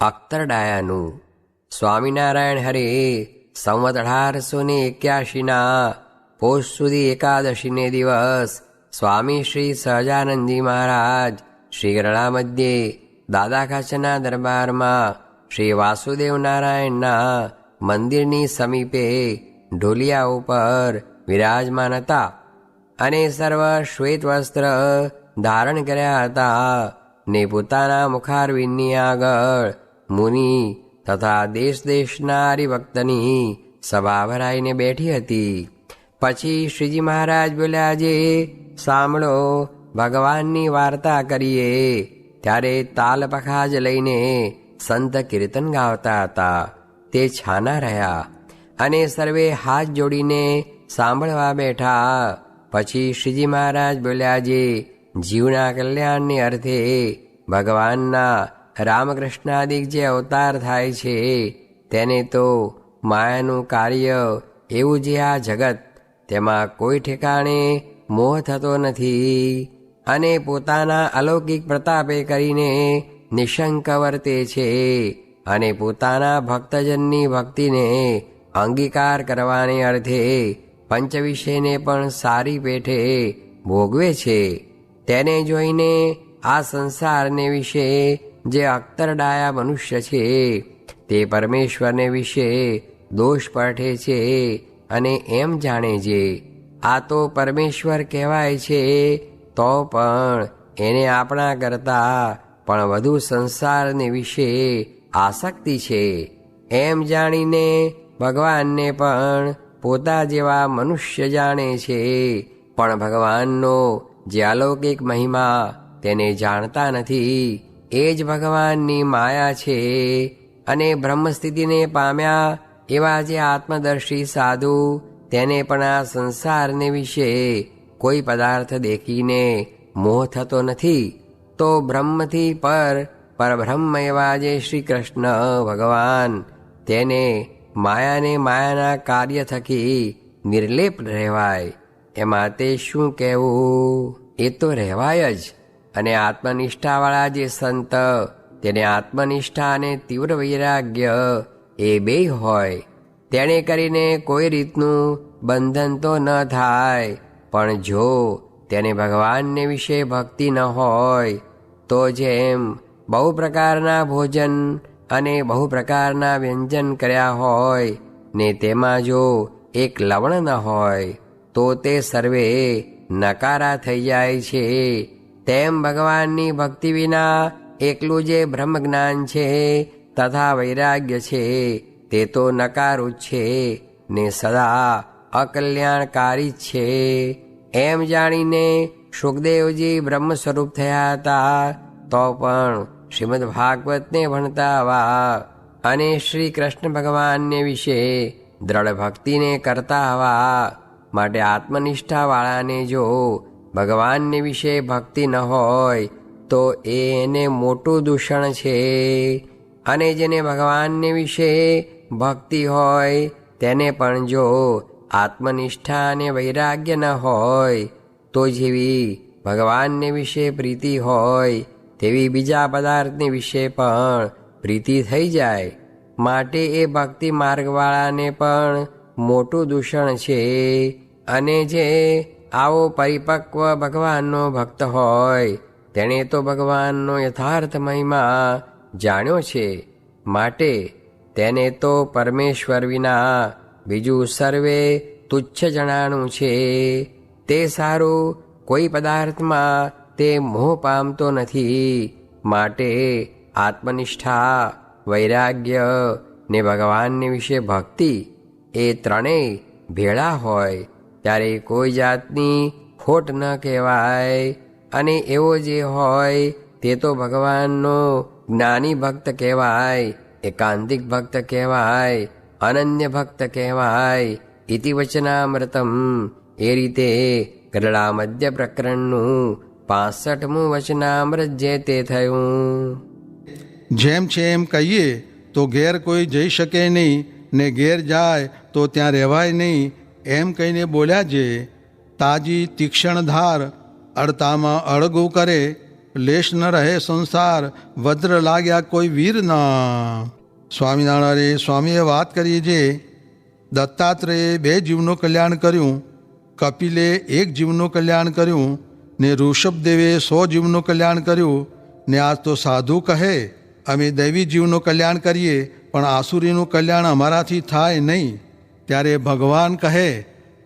અખ્તરડાયાનું. સ્વામિનારાયણ હરે સંવત 1881 પોષ સુધી એકાદશીને દિવસ સ્વામી શ્રી સહજાનંદજી મહારાજ શ્રી ગરડા મધ્યે દાદા ખાચરના દરબારમાં શ્રી વાસુદેવ નારાયણના મંદિરની સમીપે ઢોલિયા ઉપર વિરાજમાન હતા અને સર્વ શ્વેત વસ્ત્ર ધારણ કર્યા હતા ને પોતાના મુખારવિંદની આગળ મુનિ તથા દેશ દેશના હરિભક્તની સભા ભરાઈને બેઠી હતી. પછી શ્રીજી મહારાજ બોલ્યા, જે સાંભળો, ભગવાનની વાર્તા કરીએ. ત્યારે તાલ પખાજ લઈને સંત કીર્તન ગાવતા હતા. તે છાના રહ્યા અને સર્વે હાથ જોડીને સાંભળવા બેઠા. પછી શ્રીજી મહારાજ બોલ્યા, જે જીવના કલ્યાણને અર્થે ભગવાનના રામકૃષ્ણાદિક જે અવતાર થાય છે તેને તો માયાનું કાર્ય એવું જે આ જગત, તેમાં કોઈ ઠેકાણે મોહ થતો નથી અને પોતાના અલૌકિક પ્રતાપે કરીને નિશંક વર્તે છે અને પોતાના ભક્તજનની ભક્તિને અંગીકાર કરવાને અર્થે પંચવિષયને પણ સારી પેઠે ભોગવે છે. તેને જોઈને આ સંસારને વિશે જે અખ્તરડાયા મનુષ્ય છે તે પરમેશ્વરને વિશે દોષ પાઠે છે અને એમ જાણે છે આ તો પરમેશ્વર કહેવાય છે, તો પણ એને આપણા કરતા પણ વધુ સંસારને વિશે આસક્તિ છે. એમ જાણીને ભગવાનને પણ પોતા જેવા મનુષ્ય જાણે છે, પણ ભગવાનનો જે અલૌકિક મહિમા તેને જાણતા નથી. એ જ ભગવાનની માયા છે અને બ્રહ્મસ્થિતિને પામ્યા એવા જે આત્મદર્શી સાધુ, તેને પણ આ સંસારને વિશે કોઈ પદાર્થ દેખીને મોહ થતો નથી. તો બ્રહ્મથી પરબ્રહ્મ એવા જે શ્રી કૃષ્ણ ભગવાન, તેને માયાને માયાના કાર્ય થકી નિર્લેપ રહેવાય. એમાં તે શું કહેવું, એ તો રહેવાય જ. અને આત્મનિષ્ઠાવાળા જે સંત, તેને આત્મનિષ્ઠા અને તીવ્ર વૈરાગ્ય એ બેય હોય. તેણે કરીને કોઈ રીતનું બંધન તો ન થાય, પણ જો તેને ભગવાનને વિશે ભક્તિ ન હોય તો જેમ બહુ પ્રકારના ભોજન અને બહુ પ્રકારના વ્યંજન કર્યા હોય ને તેમાં જો એક લવણ ન હોય તો તે સર્વે નકારા થઈ જાય છે. તેમ ભગવાનની ભક્તિ વિના એકલું જે બ્રહ્મજ્ઞાન છે તથા વૈરાગ્ય છે તે તો નકારું જ છે ને સદા અકલ્યાણકારી જ છે. એમ જાણીને સુખદેવજી બ્રહ્મ સ્વરૂપ થયા હતા, તો પણ શ્રીમદ ભાગવતને ભણતા હવા અને શ્રી કૃષ્ણ ભગવાનને વિશે દ્રઢ ભક્તિને કરતા હવા માટે આત્મનિષ્ઠાવાળાને જો ભગવાનને વિશે ભક્તિ ન હોય તો એને મોટું દૂષણ છે. અને જેને ભગવાનને વિશે ભક્તિ હોય તેને પણ જો આત્મનિષ્ઠા અને વૈરાગ્ય ન હોય તો જેવી ભગવાનને વિશે પ્રીતિ હોય તેવી બીજા પદાર્થને વિશે પણ પ્રીતિ થઈ જાય. માટે એ ભક્તિ માર્ગવાળાને પણ મોટું દૂષણ છે. અને જે આવો પરિપક્વ ભગવાનનો ભક્ત હોય તેણે તો ભગવાનનો યથાર્થ મહિમા જાણ્યો છે, માટે તેને તો પરમેશ્વર વિના બીજું સર્વે તુચ્છ જણાણું છે. તે સારું કોઈ પદાર્થમાં તે મોહ પામતો નથી. માટે આત્મનિષ્ઠા, વૈરાગ્ય ને ભગવાનને વિશે ભક્તિ એ ત્રણેય ભેળા હોય ત્યારે કોઈ જાતની ખોટ ન કહેવાય. અને એવો જે હોય તે તો ભગવાનનો જ્ઞાની ભક્ત કહેવાય, એકાંતિક ભક્ત કહેવાય, અનન્ય ભક્ત કહેવાય. ઇતિ વચનામૃતમ. એ રીતે ગરડા મધ્ય પ્રકરણનું 65મું વચનામૃત જે તે થયું. જેમ છે એમ કહીએ તો ઘેર કોઈ જઈ શકે નહીં ને ઘેર જાય તો ત્યાં રહેવાય નહીં, એમ કહીને બોલ્યા જે તાજી તીક્ષ્ણ ધાર અડતામાં અળગું કરે લેશ ન રહે સંસાર, વજ્ર લાગ્યા કોઈ વીરના. સ્વામિનારાયણ સ્વામીએ વાત કરી છે, દત્તાત્રેયે 2 જીવનું કલ્યાણ કર્યું, કપિલે 1 જીવનું કલ્યાણ કર્યું, ને ઋષભદેવે 100 જીવનું કલ્યાણ કર્યું, ને આજ તો સાધુ કહે અમે દૈવી જીવનું કલ્યાણ કરીએ પણ આસુરીનું કલ્યાણ અમારાથી થાય નહીં. ત્યારે ભગવાન કહે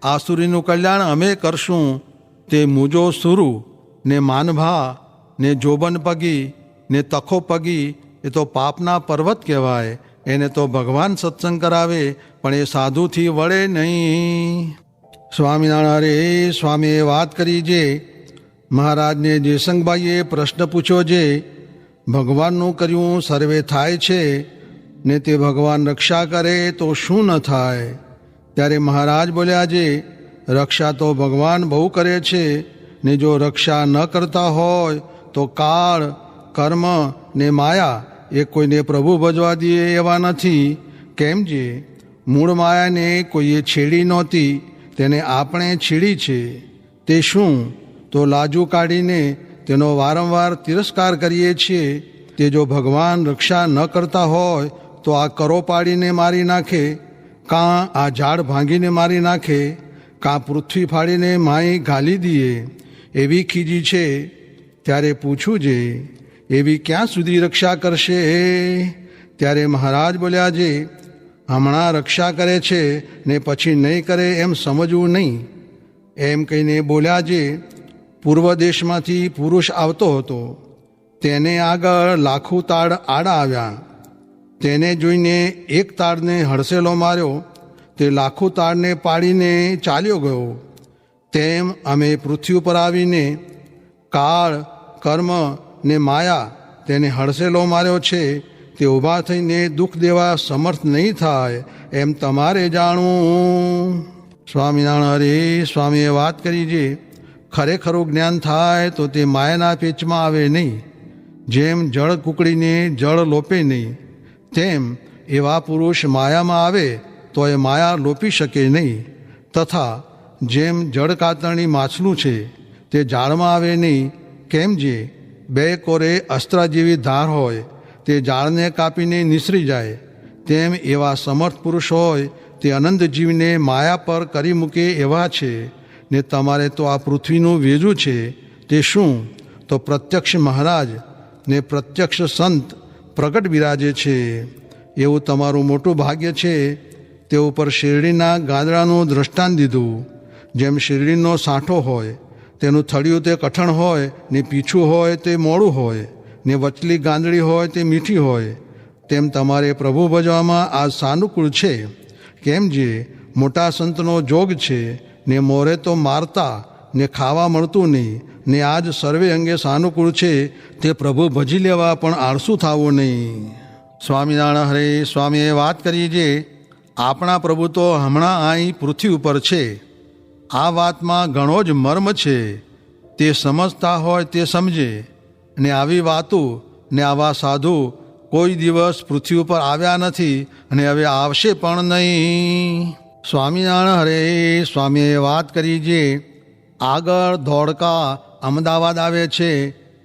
આસુરીનું કલ્યાણ અમે કરશું. તે મુજો સુરુ ને માનભા ને જોબન પગી ને તખો પગી એ તો પાપના પર્વત કહેવાય. એને તો ભગવાન સત્સંગ કરાવે પણ એ સાધુથી વળે નહીં. સ્વામિનારાયણ સ્વામીએ વાત કરી છે, મહારાજને જયસંગભાઈએ પ્રશ્ન પૂછ્યો છે, ભગવાનનું કર્યું સર્વે થાય છે ને તે ભગવાન રક્ષા કરે તો શું ન થાય? ત્યારે મહારાજ બોલ્યા છે, રક્ષા તો ભગવાન બહુ કરે છે ને જો રક્ષા ન કરતા હોય તો કાળ, કર્મ ને માયા એ કોઈને પ્રભુ ભજવા દે એવા નથી. કેમ જે મૂળ માયાને કોઈએ છેડી નહોતી, તેને આપણે છેડી છે. તે શું? તો લાજુ કાઢીને તેનો વારંવાર તિરસ્કાર કરીએ છીએ. તે જો ભગવાન રક્ષા ન કરતા હોય તો આ કરો પાડીને મારી નાખે, કાં આ ઝાડ ભાંગીને મારી નાખે, કાં પૃથ્વી ફાડીને માઈ ઘાલી દઈએ. એવી ખીજી છે. ત્યારે પૂછું છે, એવી ક્યાં સુધી રક્ષા કરશે? ત્યારે મહારાજ બોલ્યા છે, હમણાં રક્ષા કરે છે ને પછી નહીં કરે એમ સમજવું નહીં. એમ કહીને બોલ્યા છે, પૂર્વ દેશમાંથી પુરુષ આવતો હતો, તેને આગળ લાખું તાડ આડા આવ્યા. તેને જોઈને એક તાડને હડસેલો માર્યો, તે લાખું તાડને પાડીને ચાલ્યો ગયો. તેમ અમે પૃથ્વી ઉપર આવીને કાળ, કર્મ ને માયા તેને હડસેલો માર્યો છે. તે ઊભા થઈને દુઃખ દેવા સમર્થ નહીં થાય એમ તમારે જાણવું. સ્વામિનારાયણ સ્વામીએ વાત કરી છે, ખરેખરું જ્ઞાન થાય તો તે માયાના પેચમાં આવે નહીં. જેમ જળ કૂકડીને જળ લોપે નહીં, તેમ એવા પુરુષ માયામાં આવે તો એ માયા લોપી શકે નહીં. તથા જેમ જળ કાતરણી માછલું છે તે ઝાડમાં આવે નહીં, કેમ જે 2 કોરે અસ્ત્ર જેવી ધાર હોય તે ઝાડને કાપીને નિસરી જાય, તેમ એવા સમર્થ પુરુષ હોય તે અનંત જીવને માયા પર કરી મૂકે એવા છે. ને તમારે તો આ પૃથ્વીનું વેજું છે. તે શું? તો પ્રત્યક્ષ મહારાજ ને પ્રત્યક્ષ સંત પ્રગટ બિરાજે છે. એવું તમારું મોટું ભાગ્ય છે. તે ઉપર શેરડીના ગાંદડાનું દ્રષ્ટાંત દીધું. જેમ શેરડીનો સાંઠો હોય, તેનું થળિયું તે કઠણ હોય ને પીછું હોય તે મોડું હોય ને વચલી ગાંદડી હોય તે મીઠી હોય, તેમ તમારે પ્રભુ ભજવામાં આ સાનુકૂળ છે. કેમ જે મોટા સંતનો જોગ છે ને મોરે તો મારતા ને ખાવા મળતું નહીં, ને આજ સર્વે અંગે સાનુકૂળ છે. તે પ્રભુ ભજી લેવા પણ આળસુ થવું નહીં. સ્વામિનારાયણ હરે સ્વામીએ વાત કરી છે, આપણા પ્રભુ તો હમણાં અહીં પૃથ્વી ઉપર છે. આ વાતમાં ઘણો જ મર્મ છે. તે સમજતા હોય તે સમજે. ને આવી વાતો ને આવા સાધુ કોઈ દિવસ પૃથ્વી ઉપર આવ્યા નથી અને હવે આવશે પણ નહીં. સ્વામિનારાયણ હરે સ્વામીએ વાત કરી છે, આગળ ધોળકા અમદાવાદ આવે છે,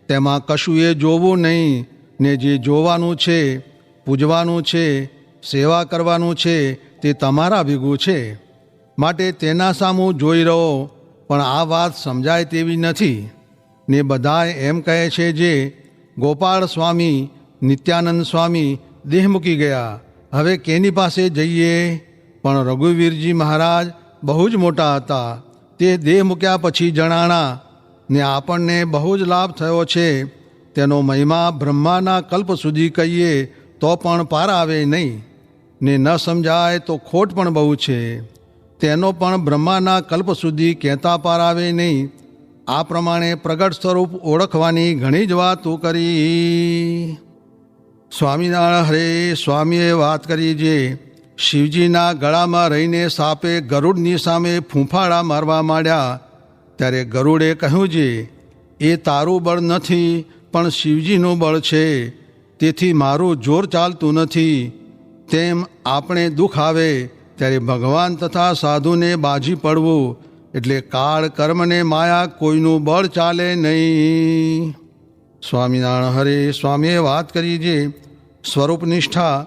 તેમાં કશું એ જોવું નહીં. ને જે જોવાનું છે, પૂજવાનું છે, સેવા કરવાનું છે તે તમારા ભેગું છે. માટે તેના સામું જોઈ રહો. પણ આ વાત સમજાય તેવી નથી. ને બધાય એમ કહે છે જે ગોપાળ સ્વામી, નિત્યાનંદ સ્વામી દેહ મૂકી ગયા, હવે કેની પાસે જઈએ? પણ રઘુવીરજી મહારાજ બહુ જ મોટા હતા. તે દેહ મૂક્યા પછી જણાણા ને આપણને બહુ જ લાભ થયો છે. તેનો મહિમા બ્રહ્માના કલ્પ સુધી કહીએ તો પણ પાર આવે નહીં. ને ન સમજાય તો ખોટ પણ બહુ છે. તેનો પણ બ્રહ્માના કલ્પ સુધી કહેતા પાર આવે નહીં. આ પ્રમાણે પ્રગટ સ્વરૂપ ઓળખવાની ઘણી જ વાતો કરી. સ્વામિનારાયણ હરે સ્વામીએ વાત કરી છે, શિવજીના ગળામાં રહીને સાપે ગરુડની સામે ફૂંફાડા મારવા માંડ્યા. ત્યારે ગરુડે કહ્યું છે, એ તારું બળ નથી પણ શિવજીનું બળ છે, તેથી મારું જોર ચાલતું નથી. તેમ આપણે દુઃખ આવે ત્યારે ભગવાન તથા સાધુને બાજી પડવું, એટલે કાળ, કર્મ ને માયા કોઈનું બળ ચાલે નહીં. સ્વામિનારાયણ હરે સ્વામીએ વાત કરી જે સ્વરૂપનિષ્ઠા,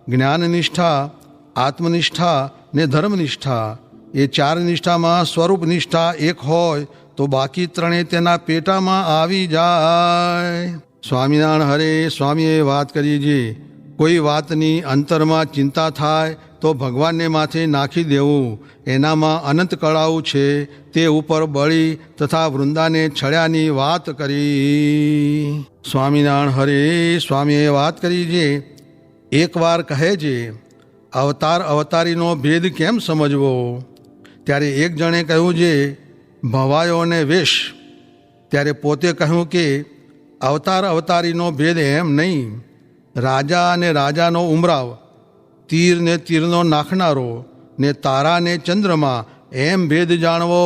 જ્ઞાનનિષ્ઠા, આત્મનિષ્ઠા ને ધર્મનિષ્ઠા, એ ચાર નિષ્ઠામાં સ્વરૂપનિષ્ઠા એક હોય તો બાકી ત્રણેય તેના પેટામાં આવી જાય. સ્વામિનારાયણ હરે સ્વામીએ વાત કરી જે કોઈ વાતની અંતરમાં ચિંતા થાય તો ભગવાનને માથે નાખી દેવું, એનામાં અનંત કળાઓ છે, તે ઉપર બળી તથા વૃંદાને છળ્યાની વાત કરી. સ્વામિનારાયણ હરે સ્વામીએ વાત કરી જે એકવાર કહે છે અવતારીનો ભેદ કેમ સમજવો? ત્યારે એક જણે કહ્યું છે ભવાયો ને વેશ. ત્યારે પોતે કહ્યું કે અવતારીનો ભેદ એમ નહીં, રાજા અને રાજાનો ઉમરાવ, તીર ને તીરનો નાખનારો ને તારા ને ચંદ્રમા એમ ભેદ જાણવો.